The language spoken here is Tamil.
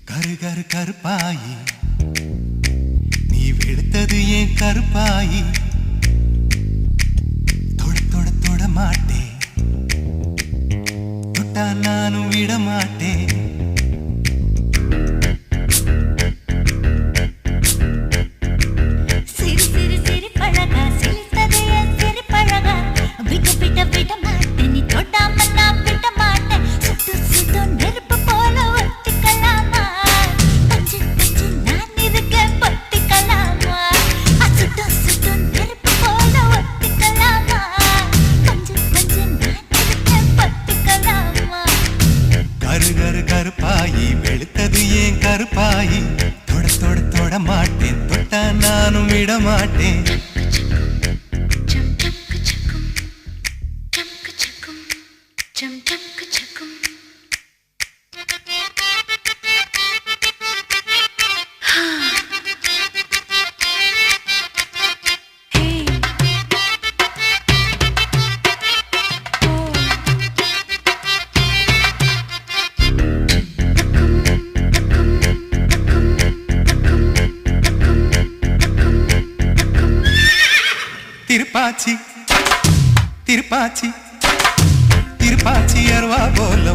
கரு கரு கருப்பாயி நீ வெளுத்தது ஏன் கருப்பாயி தொட தொட தொட மாட்டேன் தொட்டா நானும் விட மாட்டேன் கருப்பாயி வெளுத்தது ஏன் கருப்பாயி தொட தொட தொட மாட்டேன் தொட்டா நானும் விட மாட்டேன் திருப்பாச்சி திருப்பாச்சி திருப்பாச்சி அருவா போல